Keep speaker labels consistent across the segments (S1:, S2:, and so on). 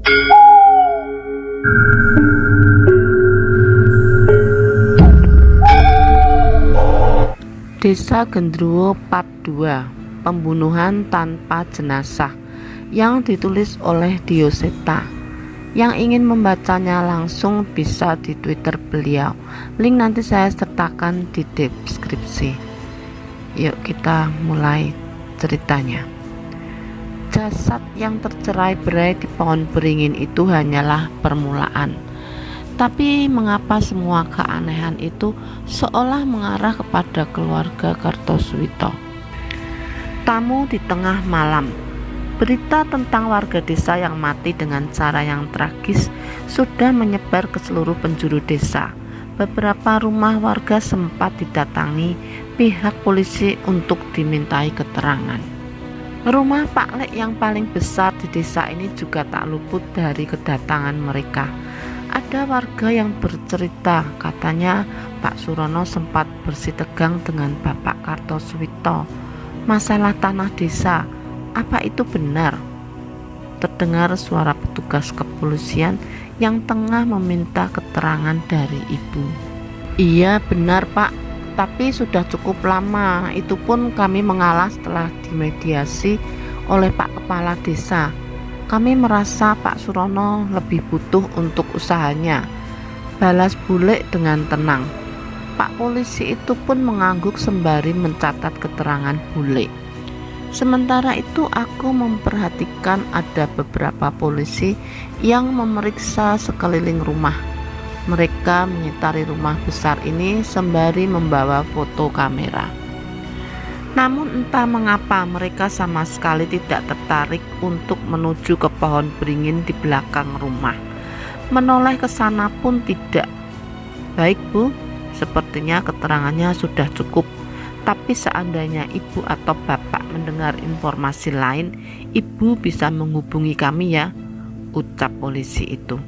S1: Desa Gendruwo Part 2, Pembunuhan Tanpa Jenazah, yang ditulis oleh Dioseta. Yang ingin membacanya langsung bisa di Twitter beliau. Link nanti saya sertakan di deskripsi. Yuk kita mulai ceritanya. Jasad yang tercerai-berai di pohon beringin itu hanyalah permulaan. Tapi mengapa semua keanehan itu seolah mengarah kepada keluarga Kartosuwito? Tamu di tengah malam. Berita tentang warga desa yang mati dengan cara yang tragis sudah menyebar ke seluruh penjuru desa. Beberapa rumah warga sempat didatangi pihak polisi untuk dimintai keterangan. Rumah Pak Lek yang paling besar di desa ini juga tak luput dari kedatangan mereka. Ada warga yang bercerita, katanya Pak Surono sempat bersitegang dengan Bapak Kartosuwito. Masalah tanah desa, apa itu benar? Terdengar suara petugas kepolisian yang tengah meminta keterangan dari ibu. Iya benar Pak, tapi sudah cukup lama. Itu pun kami mengalah setelah dimediasi oleh Pak Kepala Desa. Kami merasa Pak Surono lebih butuh untuk usahanya, balas bule dengan tenang. Pak polisi itu pun mengangguk sembari mencatat keterangan bule. Sementara itu aku memperhatikan ada beberapa polisi yang memeriksa sekeliling rumah. Mereka mengitari rumah besar ini sembari membawa foto kamera. Namun entah mengapa mereka sama sekali tidak tertarik untuk menuju ke pohon beringin di belakang rumah. Menoleh ke sana pun tidak. Baik Bu, sepertinya keterangannya sudah cukup. Tapi seandainya Ibu atau Bapak mendengar informasi lain, Ibu bisa menghubungi kami ya, ucap polisi itu.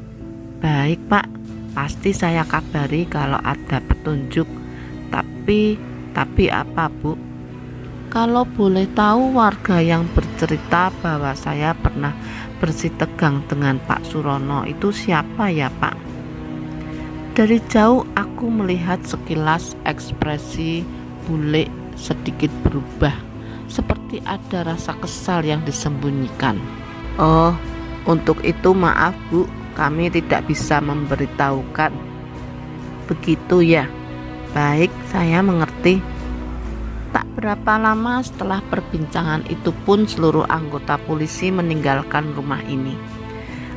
S1: Baik Pak, pasti saya kabari kalau ada petunjuk. Tapi apa Bu? Kalau boleh tahu, warga yang bercerita bahwa saya pernah bersitegang dengan Pak Surono itu siapa ya Pak? Dari jauh aku melihat sekilas ekspresi bule sedikit berubah, seperti ada rasa kesal yang disembunyikan. Oh, untuk itu maaf Bu, kami tidak bisa memberitahukan. Begitu ya? Baik, saya mengerti. Tak berapa lama setelah perbincangan itu pun seluruh anggota polisi meninggalkan rumah ini.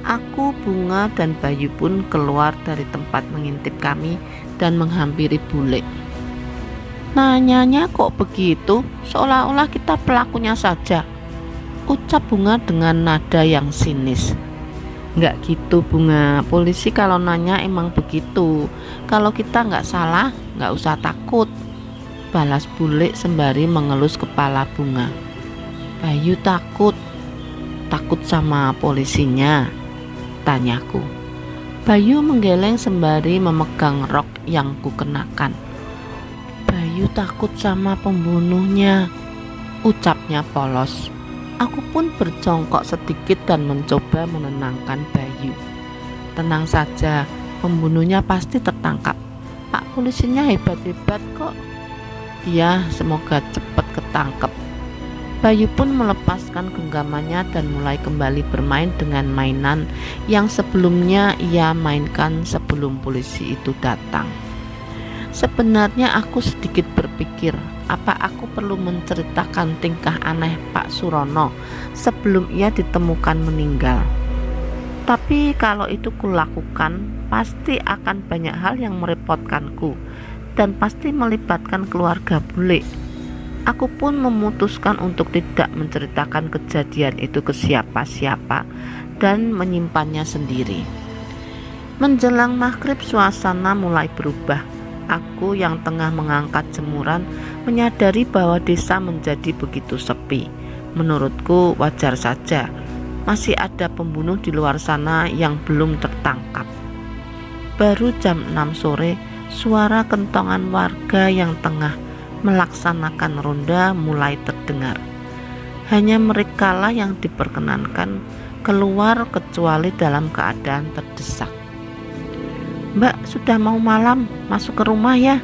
S1: Aku, Bunga, dan Bayu pun keluar dari tempat mengintip kami dan menghampiri bule. Nanyanya kok begitu, seolah-olah kita pelakunya saja, ucap Bunga dengan nada yang sinis. Nggak gitu Bunga, polisi kalau nanya emang begitu. Kalau kita nggak salah, nggak usah takut, balas bule sembari mengelus kepala Bunga. Bayu takut sama polisinya, tanyaku. Bayu menggeleng sembari memegang rok yang kukenakan. Bayu takut sama pembunuhnya, ucapnya polos. Aku pun berjongkok sedikit dan mencoba menenangkan Bayu. Tenang saja, pembunuhnya pasti tertangkap. Pak polisinya hebat-hebat kok. Ya, semoga cepat ketangkep. Bayu pun melepaskan genggamannya dan mulai kembali bermain dengan mainan yang sebelumnya ia mainkan sebelum polisi itu datang. Sebenarnya aku sedikit berpikir, apa aku perlu menceritakan tingkah aneh Pak Surono sebelum ia ditemukan meninggal. Tapi kalau itu kulakukan, pasti akan banyak hal yang merepotkanku dan pasti melibatkan keluarga bule. Aku pun memutuskan untuk tidak menceritakan kejadian itu ke siapa-siapa dan menyimpannya sendiri. Menjelang maghrib suasana mulai berubah. Aku yang tengah mengangkat jemuran menyadari bahwa desa menjadi begitu sepi. Menurutku wajar saja, masih ada pembunuh di luar sana yang belum tertangkap. Baru jam 6 sore, suara kentongan warga yang tengah melaksanakan ronda mulai terdengar. Hanya merekalah yang diperkenankan keluar kecuali dalam keadaan terdesak. "Mbak, sudah mau malam, masuk ke rumah ya,"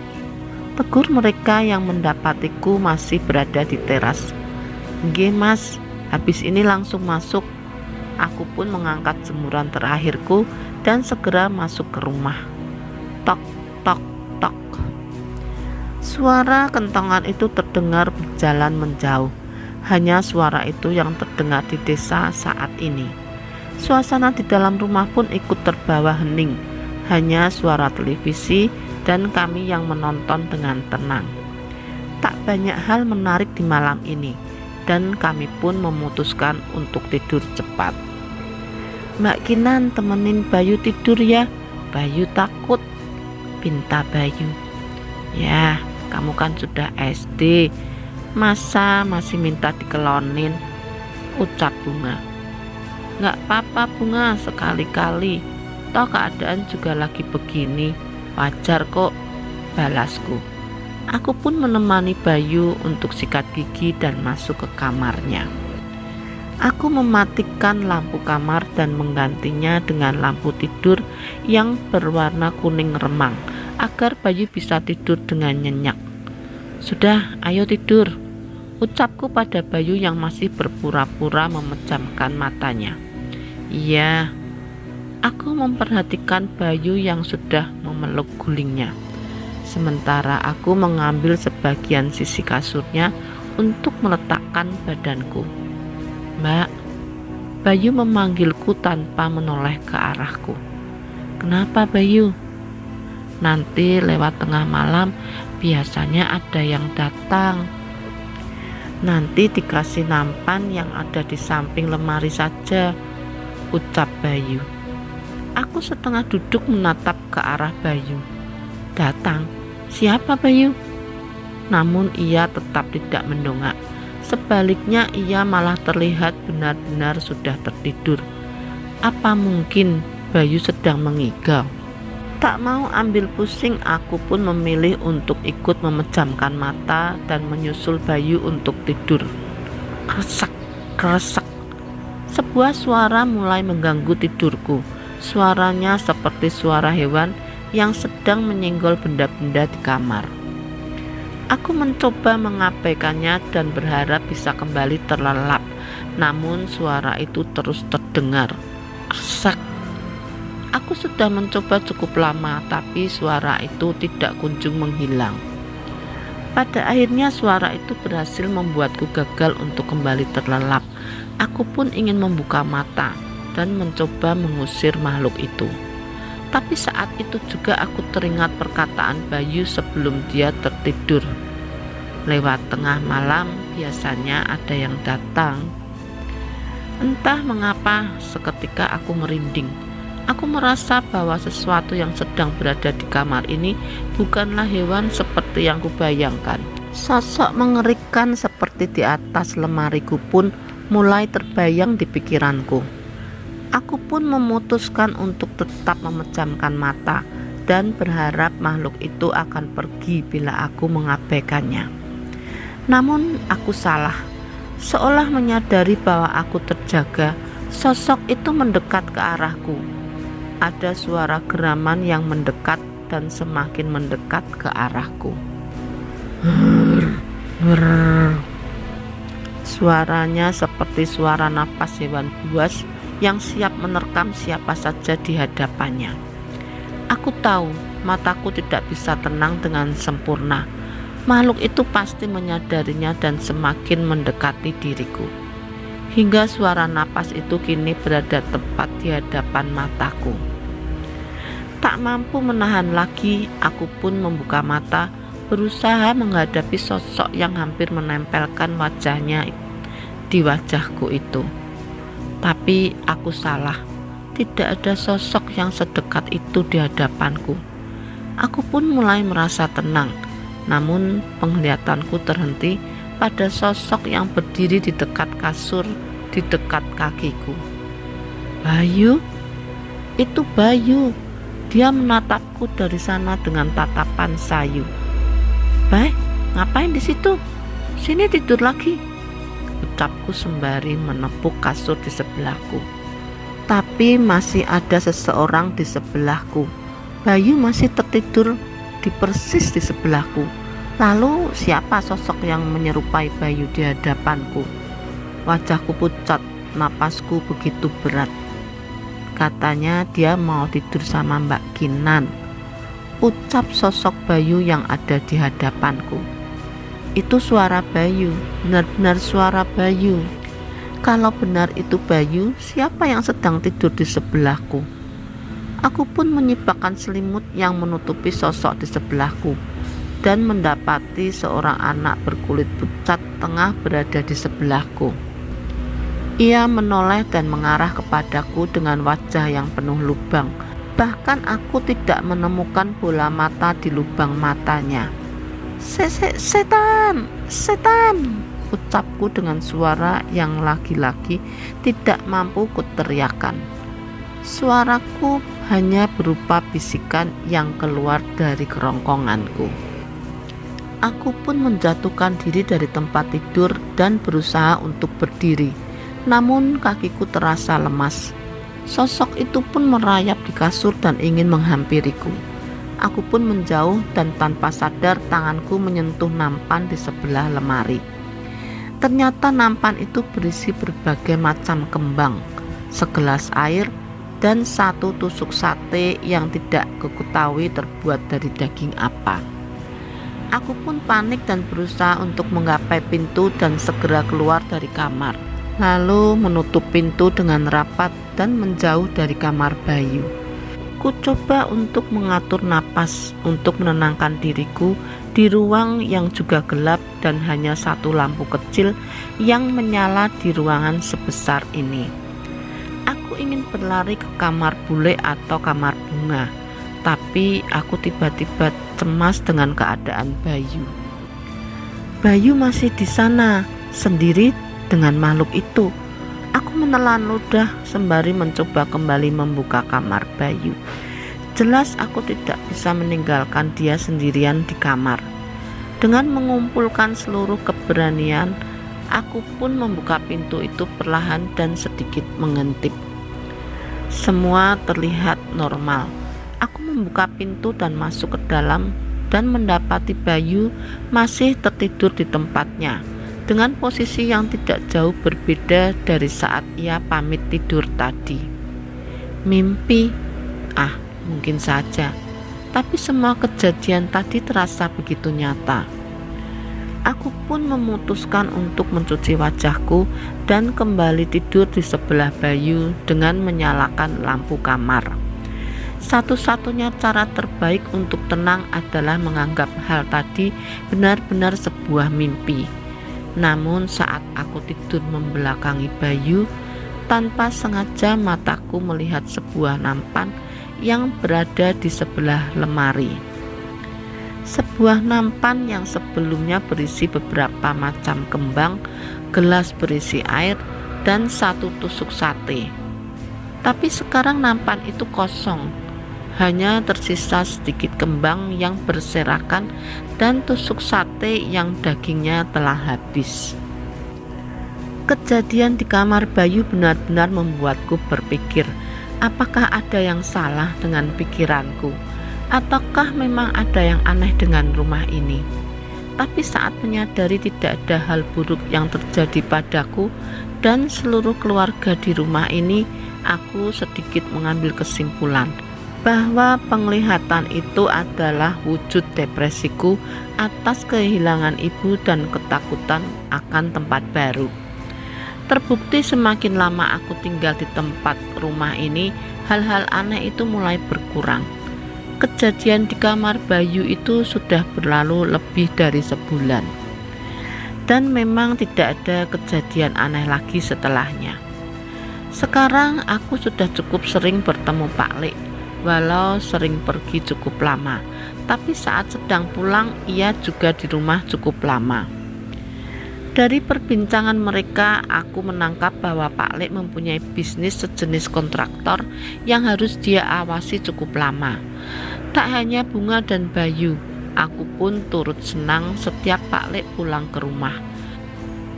S1: tegur mereka yang mendapatiku masih berada di teras. "Nggih Mas, habis ini langsung masuk." Aku pun mengangkat jemuran terakhirku dan segera masuk ke rumah. Tok, tok, tok. Suara kentongan itu terdengar berjalan menjauh. Hanya suara itu yang terdengar di desa saat ini. Suasana di dalam rumah pun ikut terbawa hening. Hanya suara televisi dan kami yang menonton dengan tenang. Tak banyak hal menarik di malam ini, dan kami pun memutuskan untuk tidur cepat. "Mbak Kinan, temenin Bayu tidur ya, Bayu takut," pinta Bayu. "Ya, kamu kan sudah SD, masa masih minta dikelonin," ucap Bunga. "Nggak apa-apa Bunga, sekali-kali, toh keadaan juga lagi begini, wajar kok," balasku. Aku pun menemani Bayu untuk sikat gigi dan masuk ke kamarnya. Aku mematikan lampu kamar dan menggantinya dengan lampu tidur yang berwarna kuning remang agar Bayu bisa tidur dengan nyenyak. "Sudah, ayo tidur," ucapku pada Bayu yang masih berpura-pura memejamkan matanya. "Iya." Aku memperhatikan Bayu yang sudah memeluk gulingnya. Sementara aku mengambil sebagian sisi kasurnya untuk meletakkan badanku. "Mbak," Bayu memanggilku tanpa menoleh ke arahku. "Kenapa Bayu?" "Nanti lewat tengah malam biasanya ada yang datang." "Nanti dikasih nampan yang ada di samping lemari saja," ucap Bayu. Aku setengah duduk menatap ke arah Bayu. "Datang? Siapa Bayu?" Namun ia tetap tidak mendongak. Sebaliknya ia malah terlihat benar-benar sudah tertidur. Apa mungkin Bayu sedang mengigau? Tak mau ambil pusing, aku pun memilih untuk ikut memejamkan mata dan menyusul Bayu untuk tidur. Kresek, kresek. Sebuah suara mulai mengganggu tidurku. Suaranya seperti suara hewan yang sedang menyenggol benda-benda di kamar. Aku mencoba mengabaikannya dan berharap bisa kembali terlelap. Namun suara itu terus terdengar. Kresek. Aku sudah mencoba cukup lama, tapi suara itu tidak kunjung menghilang. Pada akhirnya suara itu berhasil membuatku gagal untuk kembali terlelap. Aku pun ingin membuka mata dan mencoba mengusir makhluk itu. Tapi saat itu juga aku teringat perkataan Bayu sebelum dia tertidur. Lewat tengah malam biasanya ada yang datang. Entah mengapa seketika aku merinding. Aku merasa bahwa sesuatu yang sedang berada di kamar ini bukanlah hewan seperti yang kubayangkan. Sosok mengerikan seperti di atas lemariku pun mulai terbayang di pikiranku. Aku pun memutuskan untuk tetap memejamkan mata dan berharap makhluk itu akan pergi bila aku mengabaikannya. Namun aku salah. Seolah menyadari bahwa aku terjaga, sosok itu mendekat ke arahku. Ada suara geraman yang mendekat dan semakin mendekat ke arahku. Suaranya seperti suara napas hewan buas yang siap menerkam siapa saja di hadapannya. Aku tahu mataku tidak bisa tenang dengan sempurna. Makhluk itu pasti menyadarinya dan semakin mendekati diriku. Hingga suara napas itu kini berada tepat di hadapan mataku. Tak mampu menahan lagi, aku pun membuka mata, berusaha menghadapi sosok yang hampir menempelkan wajahnya di wajahku itu. Tapi aku salah. Tidak ada sosok yang sedekat itu di hadapanku. Aku pun mulai merasa tenang. Namun penglihatanku terhenti pada sosok yang berdiri di dekat kasur, di dekat kakiku. Bayu? Itu Bayu. Dia menatapku dari sana dengan tatapan sayu. "Bay, ngapain di situ? Sini tidur lagi," ucapku sembari menepuk kasur di sebelahku. Tapi masih ada seseorang di sebelahku. Bayu masih tertidur persis di sebelahku. Lalu siapa sosok yang menyerupai Bayu di hadapanku? Wajahku pucat, napasku begitu berat. Katanya dia mau tidur sama Mbak Kinan. Ucap sosok Bayu yang ada di hadapanku. Itu suara Bayu, benar-benar suara Bayu. Kalau benar itu Bayu, siapa yang sedang tidur di sebelahku? Aku pun menyibakkan selimut yang menutupi sosok di sebelahku dan mendapati seorang anak berkulit pucat tengah berada di sebelahku. Ia menoleh dan mengarah kepadaku dengan wajah yang penuh lubang. Bahkan aku tidak menemukan bola mata di lubang matanya. Setan, setan, ucapku dengan suara yang lagi-lagi tidak mampu kuteriakan. Suaraku hanya berupa bisikan yang keluar dari kerongkonganku. Aku pun menjatuhkan diri dari tempat tidur dan berusaha untuk berdiri. Namun kakiku terasa lemas. Sosok itu pun merayap di kasur dan ingin menghampiriku. Aku pun menjauh dan tanpa sadar tanganku menyentuh nampan di sebelah lemari. Ternyata nampan itu berisi berbagai macam kembang, segelas air, dan satu tusuk sate yang tidak kuketahui terbuat dari daging apa. Aku pun panik dan berusaha untuk menggapai pintu dan segera keluar dari kamar, lalu menutup pintu dengan rapat dan menjauh dari kamar Bayu. Ku coba untuk mengatur napas untuk menenangkan diriku di ruang yang juga gelap dan hanya satu lampu kecil yang menyala di ruangan sebesar ini. Aku ingin berlari ke kamar bule atau kamar bunga, tapi aku tiba-tiba cemas dengan keadaan Bayu. Bayu masih di sana, sendiri dengan makhluk itu. Aku menelan ludah sembari mencoba kembali membuka kamar Bayu. Jelas aku tidak bisa meninggalkan dia sendirian di kamar. Dengan mengumpulkan seluruh keberanian, aku pun membuka pintu itu perlahan dan sedikit mengintip. Semua terlihat normal. Aku membuka pintu dan masuk ke dalam dan mendapati Bayu masih tertidur di tempatnya, dengan posisi yang tidak jauh berbeda dari saat ia pamit tidur tadi. Mimpi? Mungkin saja. Tapi semua kejadian tadi terasa begitu nyata. Aku pun memutuskan untuk mencuci wajahku dan kembali tidur di sebelah Bayu dengan menyalakan lampu kamar. Satu-satunya cara terbaik untuk tenang adalah menganggap hal tadi benar-benar sebuah mimpi. Namun saat aku tidur membelakangi Bayu, tanpa sengaja mataku melihat sebuah nampan yang berada di sebelah lemari. Sebuah nampan yang sebelumnya berisi beberapa macam kembang, gelas berisi air, dan satu tusuk sate. Tapi sekarang nampan itu kosong, hanya tersisa sedikit kembang yang berserakan dan tusuk sate yang dagingnya telah habis. Kejadian di kamar Bayu benar-benar membuatku berpikir, apakah ada yang salah dengan pikiranku? Ataukah memang ada yang aneh dengan rumah ini? Tapi saat menyadari tidak ada hal buruk yang terjadi padaku dan seluruh keluarga di rumah ini, aku sedikit mengambil kesimpulan bahwa penglihatan itu adalah wujud depresiku atas kehilangan ibu dan ketakutan akan tempat baru. Terbukti semakin lama aku tinggal di tempat rumah ini, hal-hal aneh itu mulai berkurang. Kejadian di kamar Bayu itu sudah berlalu lebih dari sebulan, dan memang tidak ada kejadian aneh lagi setelahnya. Sekarang aku sudah cukup sering bertemu Pak Lek, walau sering pergi cukup lama, tapi saat sedang pulang ia juga di rumah cukup lama. Dari perbincangan mereka, aku menangkap bahwa Pak Lek mempunyai bisnis sejenis kontraktor yang harus dia awasi cukup lama. Tak hanya Bunga dan Bayu, aku pun turut senang setiap Pak Lek pulang ke rumah.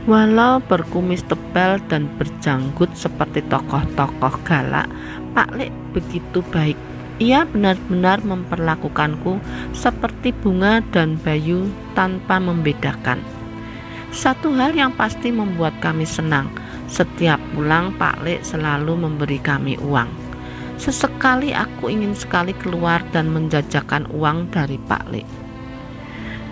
S1: Walau berkumis tebal dan berjanggut seperti tokoh-tokoh galak, Pak Lek begitu baik. Ia benar-benar memperlakukanku seperti bunga dan bayu tanpa membedakan. Satu hal yang pasti membuat kami senang, setiap pulang Pak Lek selalu memberi kami uang. Sesekali aku ingin sekali keluar dan menjajakan uang dari Pak Lek.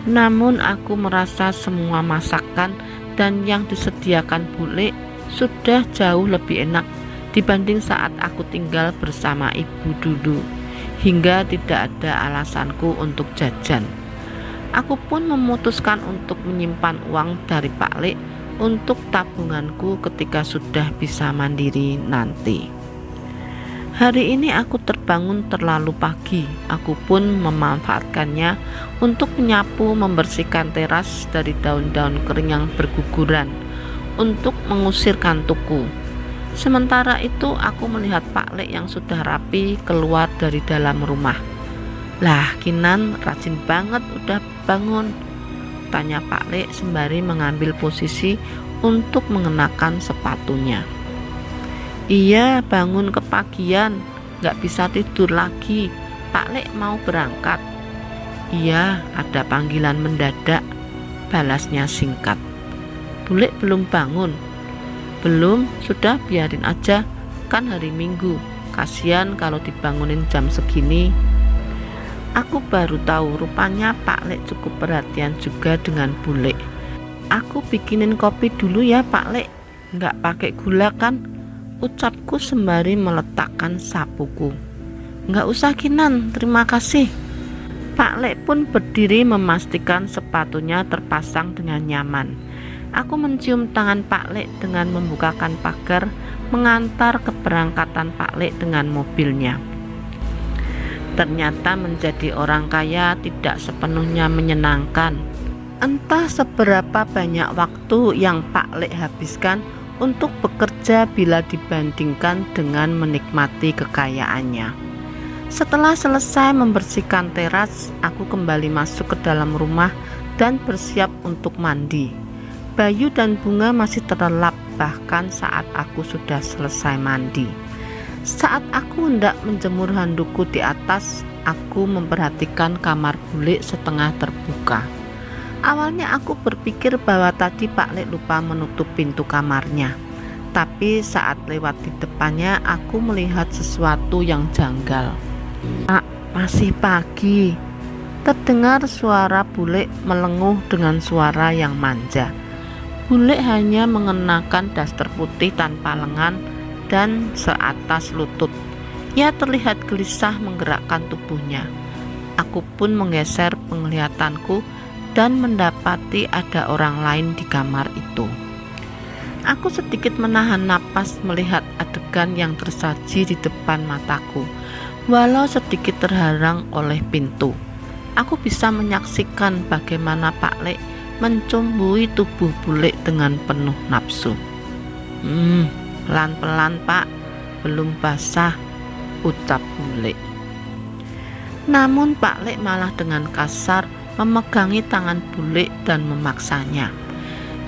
S1: Namun aku merasa semua masakan dan yang disediakan Bu Lek sudah jauh lebih enak dibanding saat aku tinggal bersama ibu dulu, hingga tidak ada alasanku untuk jajan. Aku pun memutuskan untuk menyimpan uang dari Pak Lek untuk tabunganku ketika sudah bisa mandiri nanti. Hari ini aku terbangun terlalu pagi. Aku pun memanfaatkannya untuk menyapu, membersihkan teras dari daun-daun kering yang berguguran untuk mengusir kantukku. Sementara itu aku melihat Pak Lek yang sudah rapi keluar dari dalam rumah. "Lah, Kinan rajin banget udah bangun," tanya Pak Lek sembari mengambil posisi untuk mengenakan sepatunya. "Iya, bangun kepagian, gak bisa tidur lagi. Pak Lek mau berangkat." "Iya, ada panggilan mendadak," balasnya singkat. "Bu Lek belum bangun?" "Belum, sudah biarin aja, kan hari Minggu. Kasihan kalau dibangunin jam segini." Aku baru tahu rupanya Pak Lek cukup perhatian juga dengan Bu Lek. "Aku bikinin kopi dulu ya Pak Lek, nggak pakai gula kan?" ucapku sembari meletakkan sapuku. "Nggak usah Kinan, terima kasih." Pak Lek pun berdiri memastikan sepatunya terpasang dengan nyaman. Aku mencium tangan Pak Lek dengan membukakan pagar mengantar keberangkatan Pak Lek dengan mobilnya. Ternyata menjadi orang kaya tidak sepenuhnya menyenangkan. Entah seberapa banyak waktu yang Pak Lek habiskan untuk bekerja bila dibandingkan dengan menikmati kekayaannya. Setelah selesai membersihkan teras, aku kembali masuk ke dalam rumah dan bersiap untuk mandi. Bayu dan Bunga masih terlelap bahkan saat aku sudah selesai mandi. Saat aku hendak menjemur handukku di atas, aku memperhatikan kamar Bu Lek setengah terbuka. Awalnya aku berpikir bahwa tadi Pak Lek lupa menutup pintu kamarnya. Tapi saat lewat di depannya, aku melihat sesuatu yang janggal. "Pak, masih pagi," terdengar suara Bu Lek melenguh dengan suara yang manja. Bu Lek hanya mengenakan daster putih tanpa lengan dan seatas lutut. Ia terlihat gelisah menggerakkan tubuhnya. Aku pun menggeser penglihatanku dan mendapati ada orang lain di kamar itu. Aku sedikit menahan napas melihat adegan yang tersaji di depan mataku. Walau sedikit terhalang oleh pintu, aku bisa menyaksikan bagaimana Pak Lek mencumbui tubuh Bu Lek dengan penuh nafsu. Pelan-pelan Pak, belum basah," ucap Bu Lek. Namun Pak Lek malah dengan kasar memegangi tangan Bu Lek dan memaksanya.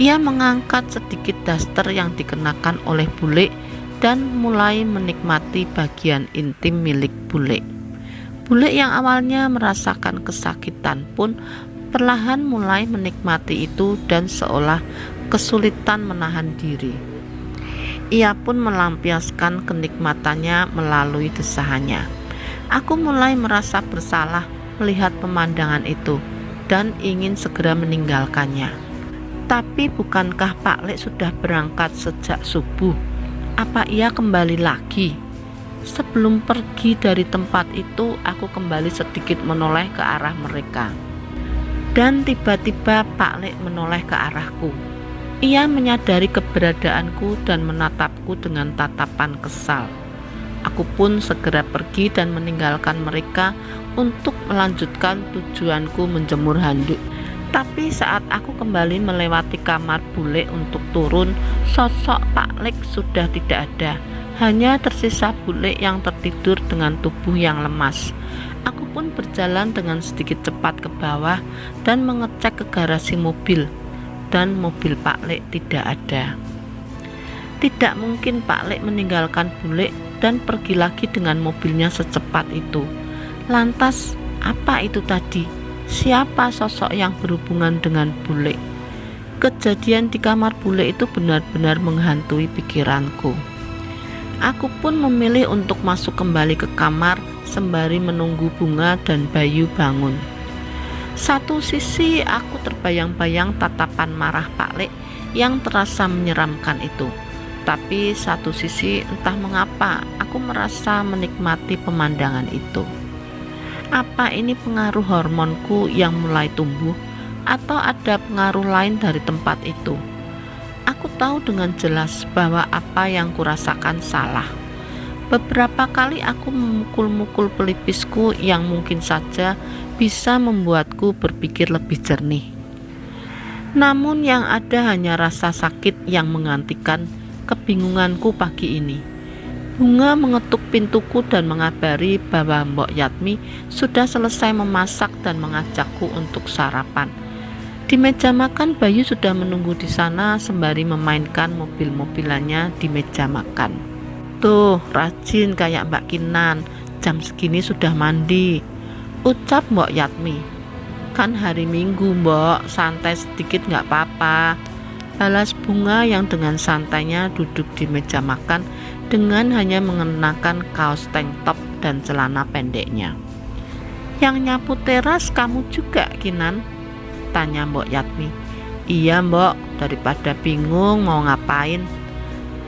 S1: Ia mengangkat sedikit daster yang dikenakan oleh Bu Lek dan mulai menikmati bagian intim milik Bu Lek. Bu Lek yang awalnya merasakan kesakitan pun perlahan mulai menikmati itu dan seolah kesulitan menahan diri. Ia pun melampiaskan kenikmatannya melalui desahannya. Aku mulai merasa bersalah melihat pemandangan itu dan ingin segera meninggalkannya. Tapi bukankah Pak Lek sudah berangkat sejak subuh? Apa ia kembali lagi? Sebelum pergi dari tempat itu, aku kembali sedikit menoleh ke arah mereka. Dan tiba-tiba Pak Lek menoleh ke arahku. Ia menyadari keberadaanku dan menatapku dengan tatapan kesal. Aku pun segera pergi dan meninggalkan mereka untuk melanjutkan tujuanku menjemur handuk. Tapi saat aku kembali melewati kamar Bu Lek untuk turun, sosok Pak Lek sudah tidak ada. Hanya tersisa Bu Lek yang tertidur dengan tubuh yang lemas. Aku pun berjalan dengan sedikit cepat ke bawah dan mengecek ke garasi mobil. dan mobil Pak Lek tidak ada. Tidak mungkin Pak Lek meninggalkan Bule dan pergi lagi dengan mobilnya secepat itu. Lantas, apa itu tadi? Siapa sosok yang berhubungan dengan Bule? Kejadian di kamar Bule itu benar-benar menghantui pikiranku. Aku pun memilih untuk masuk kembali ke kamar sembari menunggu Bunga dan Bayu bangun. Satu sisi aku terbayang-bayang tatapan marah Pak Lek yang terasa menyeramkan itu. Tapi satu sisi entah mengapa aku merasa menikmati pemandangan itu. Apa ini pengaruh hormonku yang mulai tumbuh atau ada pengaruh lain dari tempat itu? Aku tahu dengan jelas bahwa apa yang kurasakan salah. Beberapa kali aku memukul-mukul pelipisku yang mungkin saja bisa membuatku berpikir lebih jernih. Namun yang ada hanya rasa sakit yang menggantikan kebingunganku pagi ini. Bunga mengetuk pintuku dan mengabari bahwa Mbok Yatmi sudah selesai memasak dan mengajakku untuk sarapan. Di meja makan, Bayu sudah menunggu di sana sembari memainkan mobil-mobilannya di meja makan. Tuh, rajin kayak Mbak Kinan, jam segini sudah mandi, ucap Mbok Yatmi. Kan hari Minggu, Mbok, santai sedikit nggak apa-apa, balas Bunga yang dengan santainya duduk di meja makan dengan hanya mengenakan kaos tank top dan celana pendeknya. Yang nyapu teras kamu juga, Kinan? Tanya Mbok Yatmi. Iya Mbok, daripada bingung mau ngapain.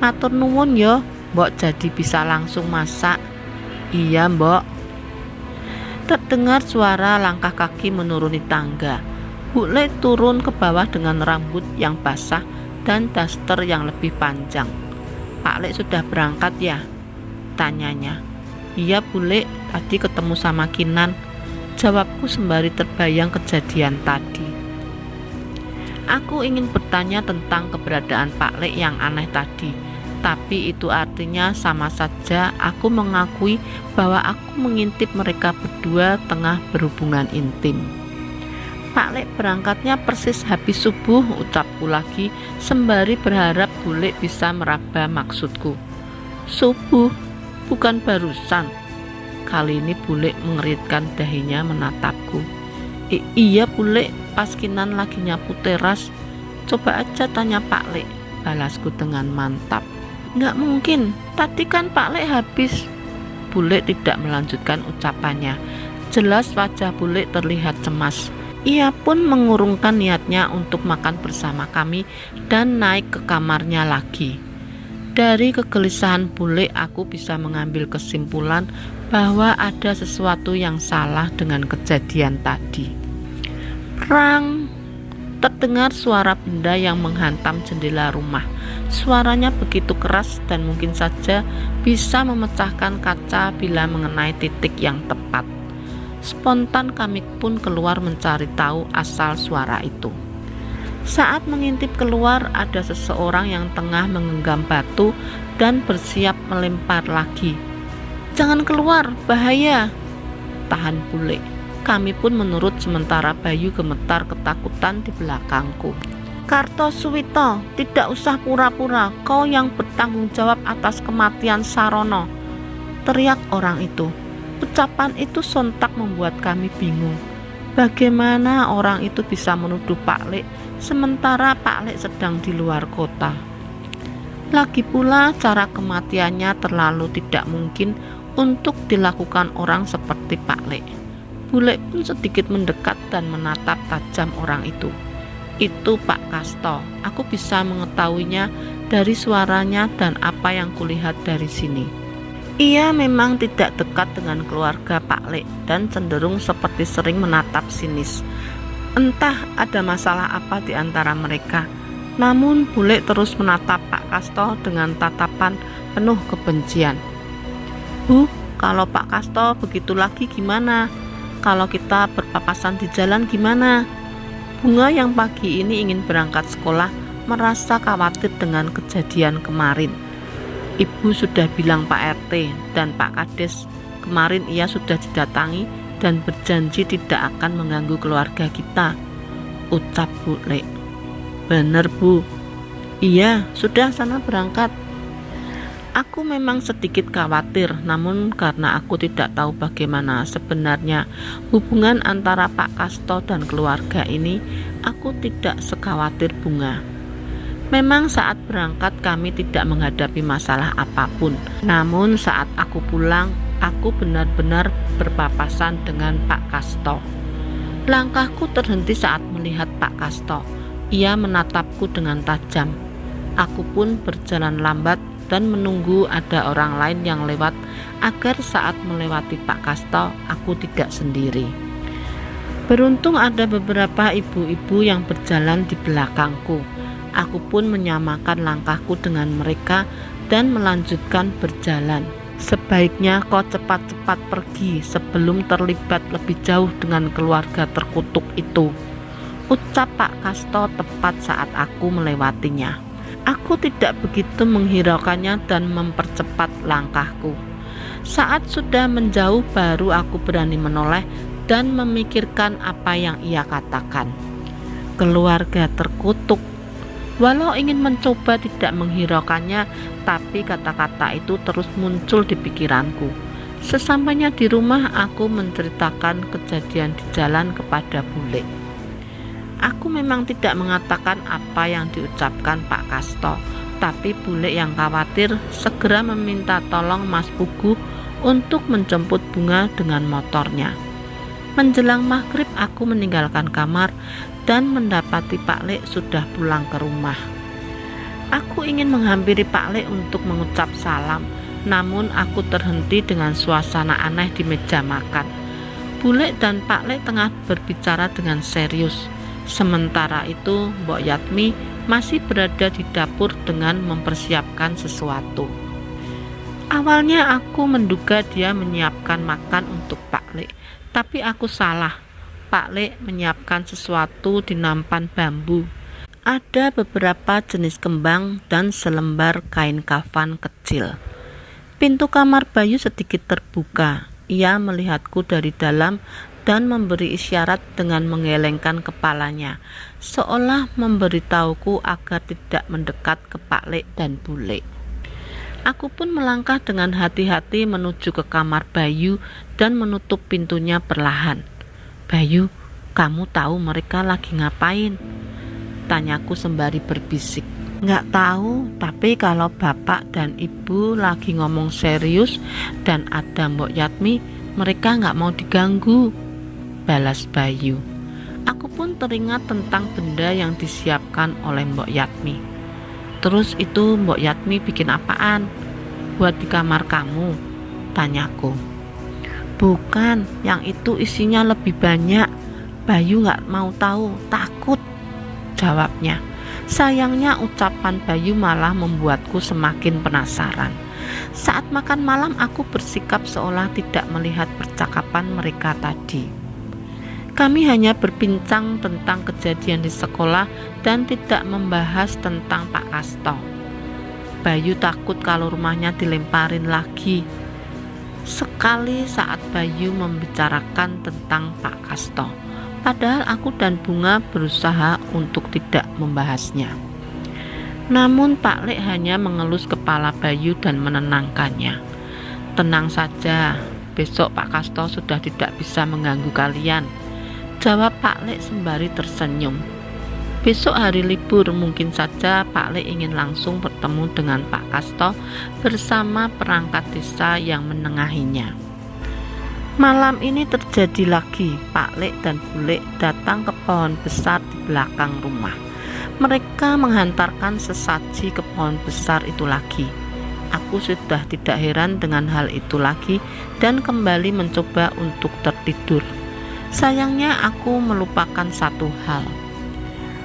S1: Matur nuwun yo, Mbok jadi bisa langsung masak. Iya Mbok. Terdengar suara langkah kaki menuruni tangga. Bule turun ke bawah dengan rambut yang basah dan daster yang lebih panjang. Pak Lek sudah berangkat ya? Tanyanya. Iya Bule, tadi ketemu sama Kinan, jawabku sembari terbayang kejadian tadi. Aku ingin bertanya tentang keberadaan Pak Lek yang aneh tadi, tapi itu artinya sama saja aku mengakui bahwa aku mengintip mereka berdua tengah berhubungan intim. Pak Lek berangkatnya persis habis subuh, ucapku lagi sembari berharap Bule bisa meraba maksudku. Subuh? Bukan barusan? Kali ini Bule mengeritkan dahinya menatapku. Iya Bule, pas Kinan lagi nyapu teras. Coba aja tanya Pak Lek, balasku dengan mantap. Nggak mungkin, tadi kan Pak Lek habis. Bule tidak melanjutkan ucapannya. Jelas wajah Bule terlihat cemas. Ia pun mengurungkan niatnya untuk makan bersama kami dan naik ke kamarnya lagi. Dari kegelisahan Bule, aku bisa mengambil kesimpulan bahwa ada sesuatu yang salah dengan kejadian tadi. Prang! Terdengar suara benda yang menghantam jendela rumah. Suaranya begitu keras dan mungkin saja bisa memecahkan kaca bila mengenai titik yang tepat. Spontan kami pun keluar mencari tahu asal suara itu. Saat mengintip keluar, ada seseorang yang tengah menggenggam batu dan bersiap melempar lagi. Jangan keluar, bahaya! Tahan Bule. Kami pun menurut sementara Bayu gemetar ketakutan di belakangku. Kartosuwito, tidak usah pura-pura, kau yang bertanggung jawab atas kematian Sarono, teriak orang itu. Ucapan itu sontak membuat kami bingung. Bagaimana orang itu bisa menuduh Pak Lek sementara Pak Lek sedang di luar kota? Lagi pula cara kematiannya terlalu tidak mungkin untuk dilakukan orang seperti Pak Lek. Bule pun sedikit mendekat dan menatap tajam orang itu. Itu Pak Kasto, aku bisa mengetahuinya dari suaranya dan apa yang kulihat dari sini. Ia memang tidak dekat dengan keluarga Pak Lek dan cenderung seperti sering menatap sinis. Entah ada masalah apa di antara mereka. Namun Bule terus menatap Pak Kasto dengan tatapan penuh kebencian. Bu, kalau Pak Kasto begitu lagi gimana? Kalau kita berpapasan di jalan gimana? Bunga yang pagi ini ingin berangkat sekolah merasa khawatir dengan kejadian kemarin. Ibu sudah bilang Pak RT dan Pak Kades, kemarin ia sudah didatangi dan berjanji tidak akan mengganggu keluarga kita, ucap Bule. Bener, Bu. Iya, sudah sana berangkat. Aku memang sedikit khawatir, namun karena aku tidak tahu bagaimana sebenarnya hubungan antara Pak Kasto dan keluarga ini, aku tidak sekhawatir Bunga. Memang saat berangkat kami tidak menghadapi masalah apapun, namun saat aku pulang, aku benar-benar berpapasan dengan Pak Kasto. Langkahku terhenti saat melihat Pak Kasto. Ia menatapku dengan tajam. Aku pun berjalan lambat dan menunggu ada orang lain yang lewat agar saat melewati Pak Kasto aku tidak sendiri. Beruntung ada beberapa ibu-ibu yang berjalan di belakangku. Aku pun menyamakan langkahku dengan mereka dan melanjutkan berjalan. Sebaiknya kau cepat-cepat pergi sebelum terlibat lebih jauh dengan keluarga terkutuk itu, ucap Pak Kasto tepat saat aku melewatinya. Aku tidak begitu menghiraukannya dan mempercepat langkahku. Saat sudah menjauh baru aku berani menoleh dan memikirkan apa yang ia katakan. Keluarga terkutuk. Walau ingin mencoba tidak menghiraukannya, tapi kata-kata itu terus muncul di pikiranku. Sesampainya di rumah, aku menceritakan kejadian di jalan kepada bule. Aku memang tidak mengatakan apa yang diucapkan Pak Kasto, tapi bule yang khawatir segera meminta tolong Mas Pugu untuk menjemput Bunga dengan motornya. Menjelang maghrib aku meninggalkan kamar dan mendapati Pak Lek sudah pulang ke rumah. Aku ingin menghampiri Pak Lek untuk mengucap salam, namun aku terhenti dengan suasana aneh di meja makan. Bule dan Pak Lek tengah berbicara dengan serius. Sementara itu Mbok Yatmi masih berada di dapur dengan mempersiapkan sesuatu. Awalnya aku menduga dia menyiapkan makan untuk Pak Lek, tapi aku salah. Pak Lek menyiapkan sesuatu di nampan bambu. Ada beberapa jenis kembang dan selembar kain kafan kecil. Pintu kamar Bayu sedikit terbuka. Ia melihatku dari dalam dan memberi isyarat dengan menggelengkan kepalanya, seolah memberitahuku agar tidak mendekat ke Pak Lek dan Bule. Aku pun melangkah dengan hati-hati menuju ke kamar Bayu dan menutup pintunya perlahan. Bayu, kamu tahu mereka lagi ngapain? Tanyaku sembari berbisik. Nggak tahu, tapi kalau bapak dan ibu lagi ngomong serius dan ada Mbok Yatmi, mereka nggak mau diganggu, balas Bayu. Aku pun teringat tentang benda yang disiapkan oleh Mbok Yatmi. Terus itu Mbok Yatmi bikin apaan? Buat di kamar kamu? Tanyaku. Bukan, yang itu isinya lebih banyak. Bayu gak mau tahu, takut, jawabnya. Sayangnya ucapan Bayu malah membuatku semakin penasaran. Saat makan malam aku bersikap seolah tidak melihat percakapan mereka tadi. Kami hanya berbincang tentang kejadian di sekolah dan tidak membahas tentang Pak Kasto. Bayu takut kalau rumahnya dilemparin lagi. Sekali saat Bayu membicarakan tentang Pak Kasto, padahal aku dan Bunga berusaha untuk tidak membahasnya. Namun Pak Lek hanya mengelus kepala Bayu dan menenangkannya. Tenang saja, besok Pak Kasto sudah tidak bisa mengganggu kalian, jawab Pak Lek sembari tersenyum. Besok hari libur, mungkin saja Pak Lek ingin langsung bertemu dengan Pak Kasto bersama perangkat desa yang menengahinya. Malam ini terjadi lagi. Pak Lek dan Bule datang ke pohon besar di belakang rumah. Mereka menghantarkan sesaji ke pohon besar itu lagi. Aku sudah tidak heran dengan hal itu lagi dan kembali mencoba untuk tertidur. Sayangnya aku melupakan satu hal.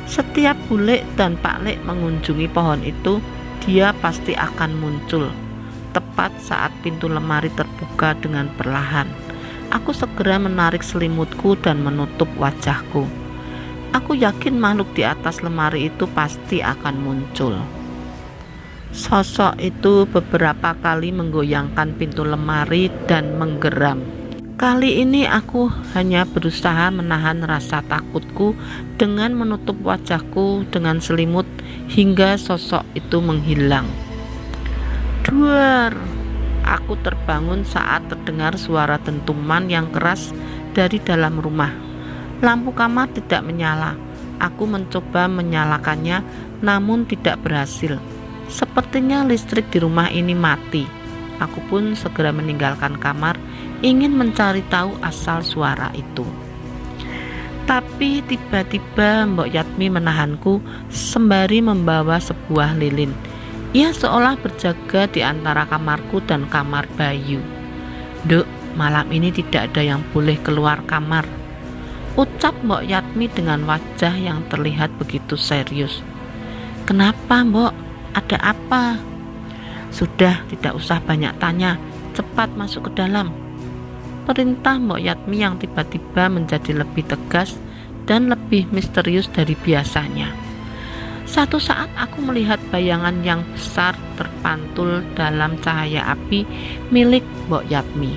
S1: Setiap Bule dan Pak Lek mengunjungi pohon itu, dia pasti akan muncul tepat saat pintu lemari terbuka dengan perlahan. Aku segera menarik selimutku dan menutup wajahku. Aku yakin makhluk di atas lemari itu pasti akan muncul. Sosok itu beberapa kali menggoyangkan pintu lemari dan menggeram. Kali ini aku hanya berusaha menahan rasa takutku dengan menutup wajahku dengan selimut hingga sosok itu menghilang. Duar! Aku terbangun saat terdengar suara dentuman yang keras dari dalam rumah. Lampu kamar tidak menyala. Aku mencoba menyalakannya, namun tidak berhasil. Sepertinya listrik di rumah ini mati. Aku pun segera meninggalkan kamar, ingin mencari tahu asal suara itu. Tapi tiba-tiba Mbok Yatmi menahanku sembari membawa sebuah lilin. Ia seolah berjaga di antara kamarku dan kamar Bayu. "Duk, malam ini tidak ada yang boleh keluar kamar," ucap Mbok Yatmi dengan wajah yang terlihat begitu serius. "Kenapa, Mbok? Ada apa?" "Sudah, tidak usah banyak tanya, cepat masuk ke dalam," perintah Mbok Yatmi yang tiba-tiba menjadi lebih tegas dan lebih misterius dari biasanya. Satu saat aku melihat bayangan yang besar terpantul dalam cahaya api milik Mbok Yatmi.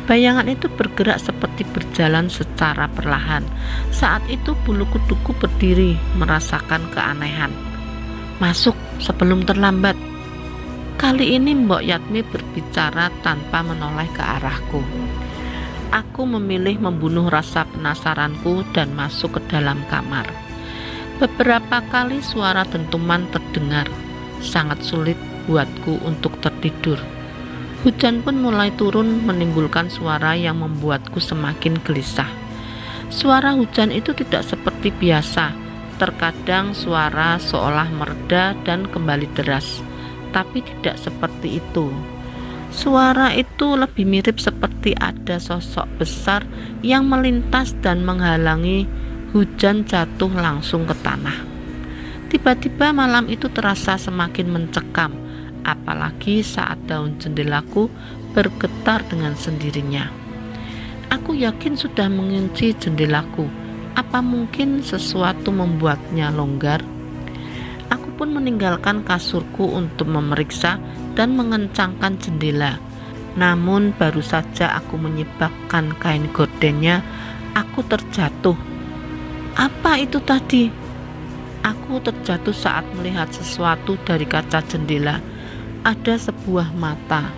S1: Bayangan itu bergerak seperti berjalan secara perlahan. Saat itu bulu kuduku berdiri merasakan keanehan. "Masuk sebelum terlambat." Kali ini Mbok Yatmi berbicara tanpa menoleh ke arahku. Aku memilih membunuh rasa penasaranku dan masuk ke dalam kamar. Beberapa kali suara dentuman terdengar. Sangat sulit buatku untuk tertidur. Hujan pun mulai turun menimbulkan suara yang membuatku semakin gelisah. Suara hujan itu tidak seperti biasa. Terkadang suara seolah mereda dan kembali deras. Tapi tidak seperti itu. Suara itu lebih mirip seperti ada sosok besar yang melintas dan menghalangi hujan jatuh langsung ke tanah. Tiba-tiba malam itu terasa semakin mencekam, apalagi saat daun jendelaku bergetar dengan sendirinya. Aku yakin sudah mengunci jendelaku. Apa mungkin sesuatu membuatnya longgar? Aku pun meninggalkan kasurku untuk memeriksa dan mengencangkan jendela. Namun baru saja aku menyibakkan kain gordennya, aku terjatuh. Apa itu tadi? Aku terjatuh saat melihat sesuatu dari kaca jendela. Ada sebuah mata.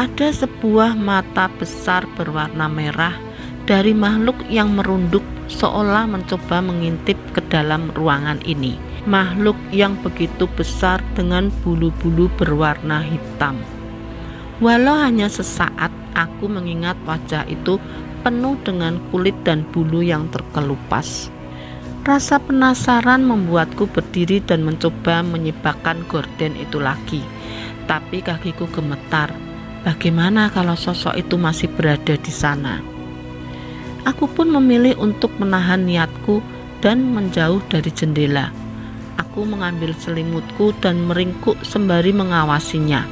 S1: Ada sebuah mata besar berwarna merah dari makhluk yang merunduk seolah mencoba mengintip ke dalam ruangan ini. Makhluk yang begitu besar dengan bulu-bulu berwarna hitam. Walau hanya sesaat, aku mengingat wajah itu penuh dengan kulit dan bulu yang terkelupas. Rasa penasaran membuatku berdiri dan mencoba menyibakkan gorden itu lagi. Tapi kakiku gemetar. Bagaimana kalau sosok itu masih berada di sana? Aku pun memilih untuk menahan niatku dan menjauh dari jendela. Aku mengambil selimutku dan meringkuk sembari mengawasinya.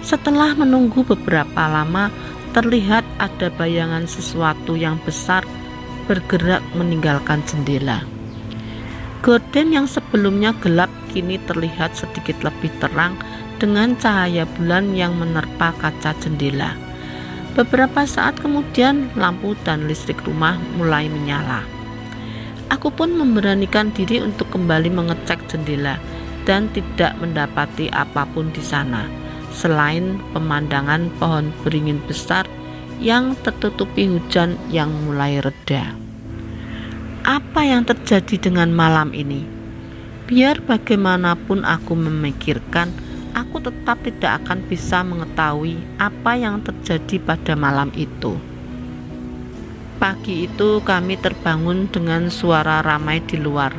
S1: Setelah menunggu beberapa lama, terlihat ada bayangan sesuatu yang besar bergerak meninggalkan jendela. Gorden yang sebelumnya gelap kini terlihat sedikit lebih terang dengan cahaya bulan yang menerpa kaca jendela. Beberapa saat kemudian, lampu dan listrik rumah mulai menyala. Aku pun memberanikan diri untuk kembali mengecek jendela dan tidak mendapati apapun di sana selain pemandangan pohon beringin besar yang tertutupi hujan yang mulai reda. Apa yang terjadi dengan malam ini? Biar bagaimanapun aku memikirkan, aku tetap tidak akan bisa mengetahui apa yang terjadi pada malam itu. Pagi itu kami terbangun dengan suara ramai di luar.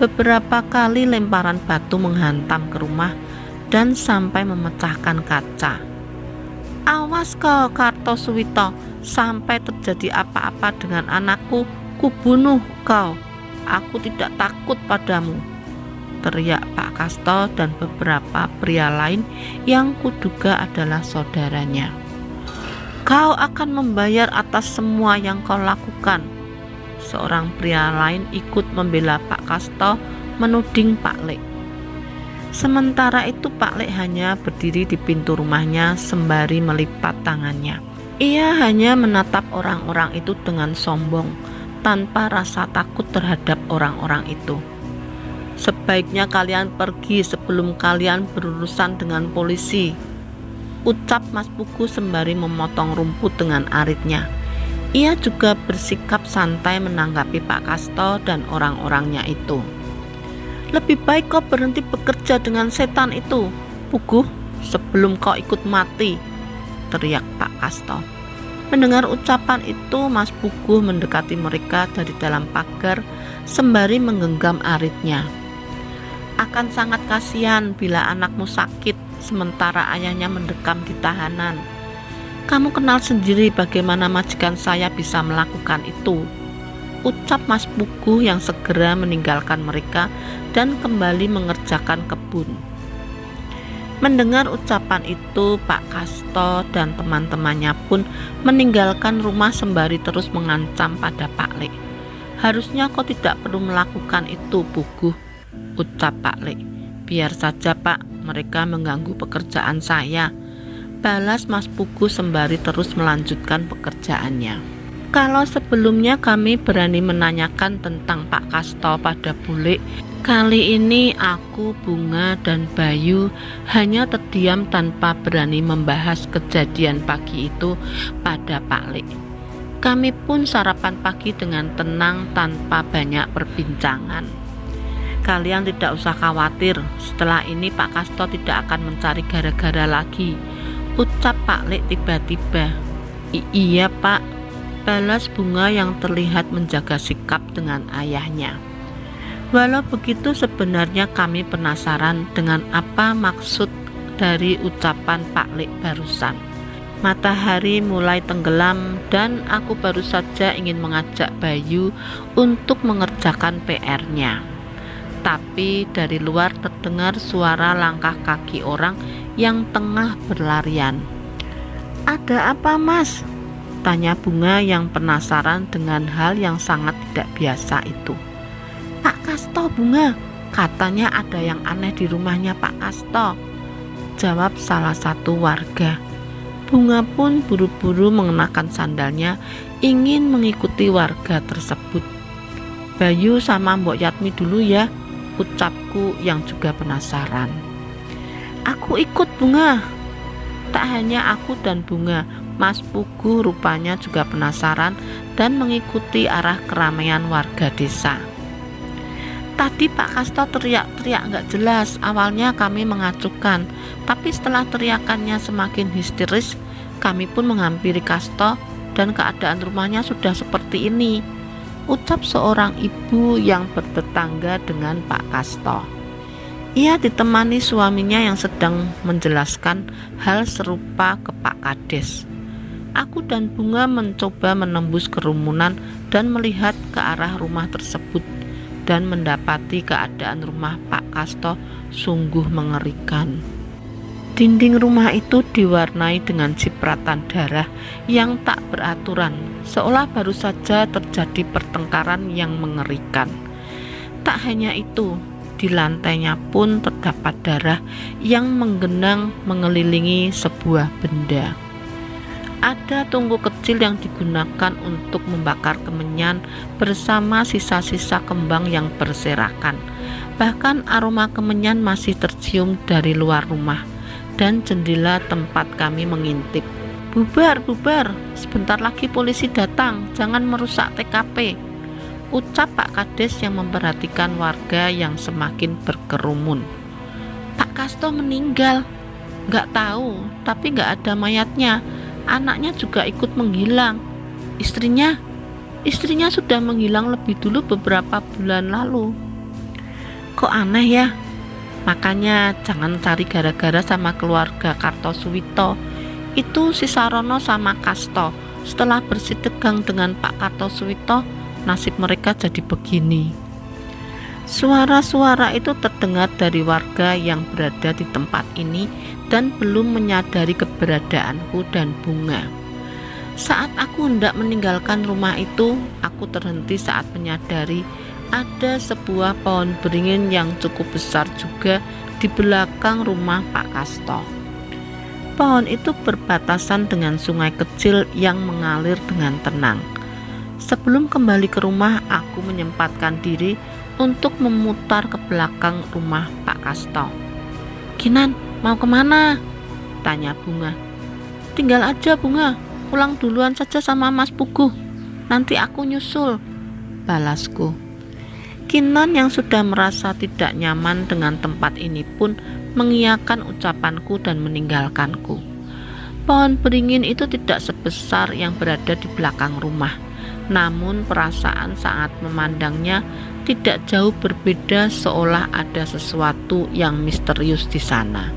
S1: Beberapa kali lemparan batu menghantam ke rumah dan sampai memecahkan kaca. "Awas kau Kartosuwito, sampai terjadi apa-apa dengan anakku, kubunuh kau. Aku tidak takut padamu," teriak Pak Kasto dan beberapa pria lain yang kuduga adalah saudaranya. "Kau akan membayar atas semua yang kau lakukan." Seorang pria lain ikut membela Pak Kasto, menuding Pak Lek. Sementara itu Pak Lek hanya berdiri di pintu rumahnya sembari melipat tangannya. Ia hanya menatap orang-orang itu dengan sombong, tanpa rasa takut terhadap orang-orang itu. "Sebaiknya kalian pergi sebelum kalian berurusan dengan polisi," ucap Mas Pugu sembari memotong rumput dengan aritnya. Ia juga bersikap santai menanggapi Pak Kasto dan orang-orangnya itu. "Lebih baik kau berhenti bekerja dengan setan itu, Pugu, sebelum kau ikut mati," teriak Pak Kasto. Mendengar ucapan itu, Mas Pugu mendekati mereka dari dalam pagar sembari menggenggam aritnya. "Akan sangat kasihan bila anakmu sakit sementara ayahnya mendekam di tahanan. Kamu kenal sendiri bagaimana majikan saya bisa melakukan itu," ucap Mas Pugu yang segera meninggalkan mereka dan kembali mengerjakan kebun. Mendengar ucapan itu, Pak Kasto dan teman-temannya pun meninggalkan rumah sembari terus mengancam pada Pak Lek. "Harusnya kau tidak perlu melakukan itu, Pugu," ucap Pak Lek. "Biar saja, Pak, mereka mengganggu pekerjaan saya," balas Mas Pugu sembari terus melanjutkan pekerjaannya. Kalau sebelumnya kami berani menanyakan tentang Pak Kasto pada Bule, kali ini aku, Bunga, dan Bayu hanya terdiam tanpa berani membahas kejadian pagi itu pada Pak Lek. Kami pun sarapan pagi dengan tenang tanpa banyak perbincangan. "Kalian tidak usah khawatir, setelah ini Pak Kasto tidak akan mencari gara-gara lagi," ucap Pak Lek tiba-tiba. Iya Pak," balas Bunga yang terlihat menjaga sikap dengan ayahnya. Walau begitu, sebenarnya kami penasaran dengan apa maksud dari ucapan Pak Lek barusan. Matahari mulai tenggelam dan aku baru saja ingin mengajak Bayu untuk mengerjakan PR-nya. Tapi dari luar terdengar suara langkah kaki orang yang tengah berlarian. "Ada apa, Mas?" tanya Bunga yang penasaran dengan hal yang sangat tidak biasa itu. "Pak Kasto, Bunga, katanya ada yang aneh di rumahnya Pak Kasto," jawab salah satu warga. Bunga pun buru-buru mengenakan sandalnya ingin mengikuti warga tersebut. "Bayu sama Mbok Yatmi dulu ya," ucapku yang juga penasaran. "Aku ikut, Bunga." Tak hanya aku dan Bunga, Mas Pugu rupanya juga penasaran dan mengikuti arah keramaian warga desa. "Tadi Pak Kasto teriak-teriak nggak jelas. Awalnya kami mengacuhkan, tapi setelah teriakannya semakin histeris, kami pun menghampiri Kasto dan keadaan rumahnya sudah seperti ini," ucap seorang ibu yang bertetangga dengan Pak Kasto. Ia ditemani suaminya yang sedang menjelaskan hal serupa ke Pak Kades. Aku dan Bunga mencoba menembus kerumunan dan melihat ke arah rumah tersebut dan mendapati keadaan rumah Pak Kasto sungguh mengerikan. Dinding rumah itu diwarnai dengan cipratan darah yang tak beraturan, seolah baru saja terjadi pertengkaran yang mengerikan. Tak hanya itu, di lantainya pun terdapat darah yang menggenang mengelilingi sebuah benda. Ada tungku kecil yang digunakan untuk membakar kemenyan bersama sisa-sisa kembang yang berserakan. Bahkan aroma kemenyan masih tercium dari luar rumah dan jendela tempat kami mengintip. "Bubar, bubar, sebentar lagi polisi datang, jangan merusak TKP," ucap Pak Kades yang memperhatikan warga yang semakin berkerumun. "Pak Kasto meninggal." "Nggak tahu, tapi nggak ada mayatnya. Anaknya juga ikut menghilang. Istrinya sudah menghilang lebih dulu beberapa bulan lalu." "Kok aneh ya? Makanya jangan cari gara-gara sama keluarga Kartosuwito. Itu si Sarono sama Kasto. Setelah bersih tegang dengan Pak Kartosuwito, nasib mereka jadi begini." Suara-suara itu terdengar dari warga yang berada di tempat ini dan belum menyadari keberadaanku dan Bunga. Saat aku hendak meninggalkan rumah itu, aku terhenti saat menyadari ada sebuah pohon beringin yang cukup besar juga di belakang rumah Pak Kasto. Pohon itu berbatasan dengan sungai kecil yang mengalir dengan tenang. Sebelum kembali ke rumah, aku menyempatkan diri untuk memutar ke belakang rumah Pak Kasto. "Kinan, mau kemana?" tanya Bunga. "Tinggal aja Bunga, pulang duluan saja sama Mas Puguh. Nanti aku nyusul," balasku. Kinan yang sudah merasa tidak nyaman dengan tempat ini pun mengiyakan ucapanku dan meninggalkanku. Pohon beringin itu tidak sebesar yang berada di belakang rumah, namun perasaan saat memandangnya tidak jauh berbeda, seolah ada sesuatu yang misterius di sana.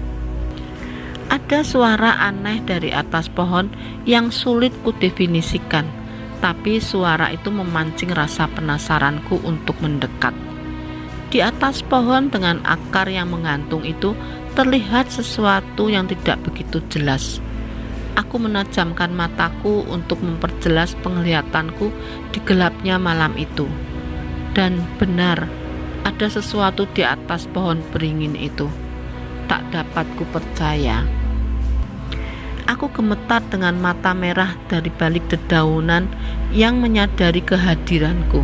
S1: Ada suara aneh dari atas pohon yang sulit kudefinisikan, tapi suara itu memancing rasa penasaranku untuk mendekat. Di atas pohon dengan akar yang menggantung itu terlihat sesuatu yang tidak begitu jelas. Aku menajamkan mataku untuk memperjelas penglihatanku di gelapnya malam itu. Dan benar, ada sesuatu di atas pohon beringin itu. Tak dapat kupercaya. Aku gemetar dengan mata merah dari balik dedaunan yang menyadari kehadiranku.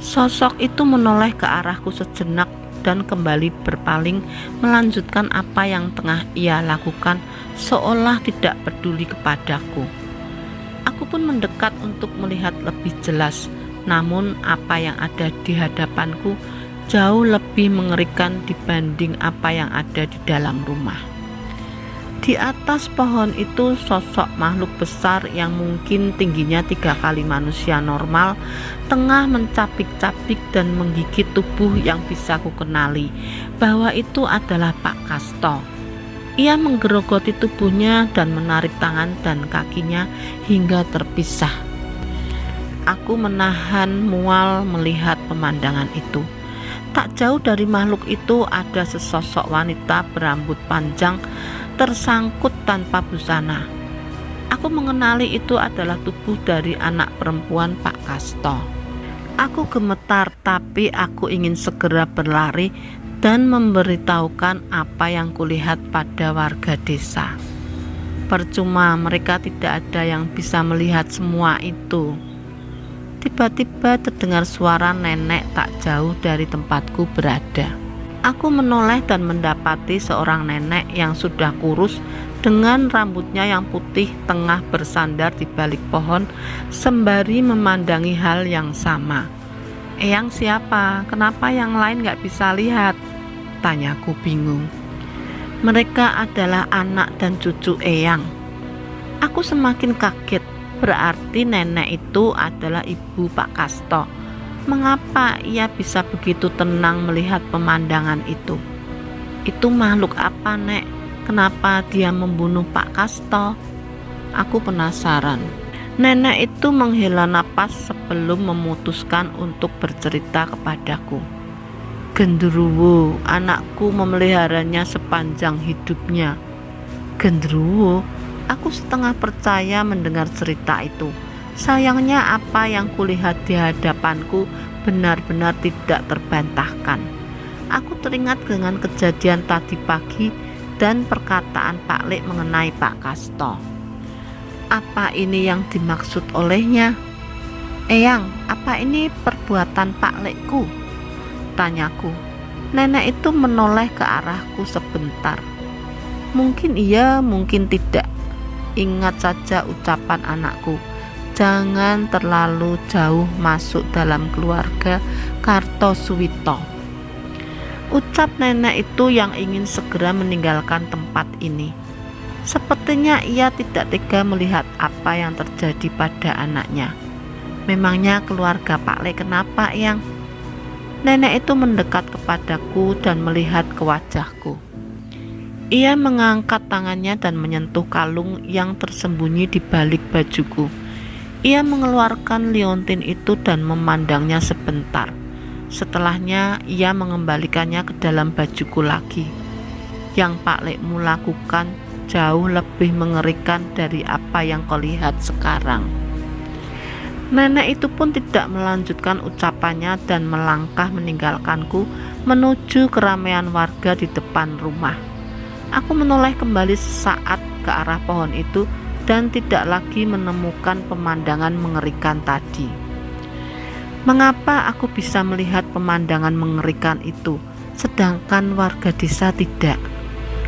S1: Sosok itu menoleh ke arahku sejenak dan kembali berpaling melanjutkan apa yang tengah ia lakukan, seolah tidak peduli kepadaku. Aku pun mendekat untuk melihat lebih jelas, namun apa yang ada di hadapanku jauh lebih mengerikan dibanding apa yang ada di dalam rumah. Di atas pohon itu sosok makhluk besar yang mungkin tingginya 3 kali manusia normal tengah mencapik-capik dan menggigit tubuh yang bisa kukenali bahwa itu adalah Pak Kasto. Ia menggerogoti tubuhnya dan menarik tangan dan kakinya hingga terpisah. Aku menahan mual melihat pemandangan itu. Tak jauh dari makhluk itu ada sesosok wanita berambut panjang tersangkut tanpa busana. Aku mengenali itu adalah tubuh dari anak perempuan Pak Kasto. Aku gemetar, tapi aku ingin segera berlari dan memberitahukan apa yang kulihat pada warga desa. Percuma, mereka tidak ada yang bisa melihat semua itu. Tiba-tiba terdengar suara nenek tak jauh dari tempatku berada. Aku menoleh dan mendapati seorang nenek yang sudah kurus dengan rambutnya yang putih tengah bersandar di balik pohon sembari memandangi hal yang sama. "Eyang siapa? Kenapa yang lain gak bisa lihat?" tanyaku bingung. "Mereka adalah anak dan cucu Eyang." Aku semakin kaget, berarti nenek itu adalah ibu Pak Kasto. Mengapa ia bisa begitu tenang melihat pemandangan itu? "Itu makhluk apa, Nek? Kenapa dia membunuh Pak Kasto?" Aku penasaran. Nenek itu menghela napas sebelum memutuskan untuk bercerita kepadaku. "Gendruwo, anakku memeliharanya sepanjang hidupnya." "Gendruwo?" Aku setengah percaya mendengar cerita itu. Sayangnya apa yang kulihat di hadapanku benar-benar tidak terbantahkan. Aku teringat dengan kejadian tadi pagi dan perkataan Pak Lek mengenai Pak Kasto. Apa ini yang dimaksud olehnya? "Eyang, apa ini perbuatan Pak Lekku?" tanyaku. Nenek itu menoleh ke arahku sebentar. Mungkin iya, mungkin tidak. Ingat saja ucapan anakku, jangan terlalu jauh masuk dalam keluarga Kartosuwito. Ucap nenek itu yang ingin segera meninggalkan tempat ini. Sepertinya ia tidak tega melihat apa yang terjadi pada anaknya. Memangnya keluarga Pak Le kenapa, Eyang? Nenek itu mendekat kepadaku dan melihat ke wajahku. Ia mengangkat tangannya dan menyentuh kalung yang tersembunyi di balik bajuku. Ia mengeluarkan liontin itu dan memandangnya sebentar. Setelahnya ia mengembalikannya ke dalam bajuku lagi. Yang Pak Lekmu lakukan jauh lebih mengerikan dari apa yang kau lihat sekarang. Nenek itu pun tidak melanjutkan ucapannya dan melangkah meninggalkanku menuju keramaian warga di depan rumah. Aku menoleh kembali sesaat ke arah pohon itu dan tidak lagi menemukan pemandangan mengerikan tadi. Mengapa aku bisa melihat pemandangan mengerikan itu, sedangkan warga desa tidak?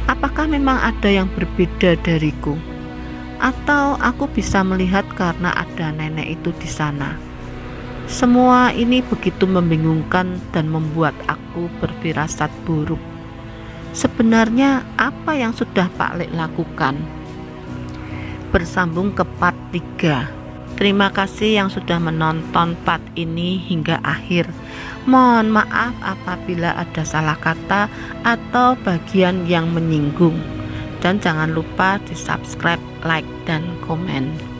S1: Apakah memang ada yang berbeda dariku? Atau aku bisa melihat karena ada nenek itu di sana? Semua ini begitu membingungkan dan membuat aku berfirasat buruk. Sebenarnya apa yang sudah Pak Lek lakukan? Bersambung ke part 3. Terima kasih yang sudah menonton part ini hingga akhir. Mohon maaf apabila ada salah kata atau bagian yang menyinggung. Dan jangan lupa di subscribe, like, dan komen.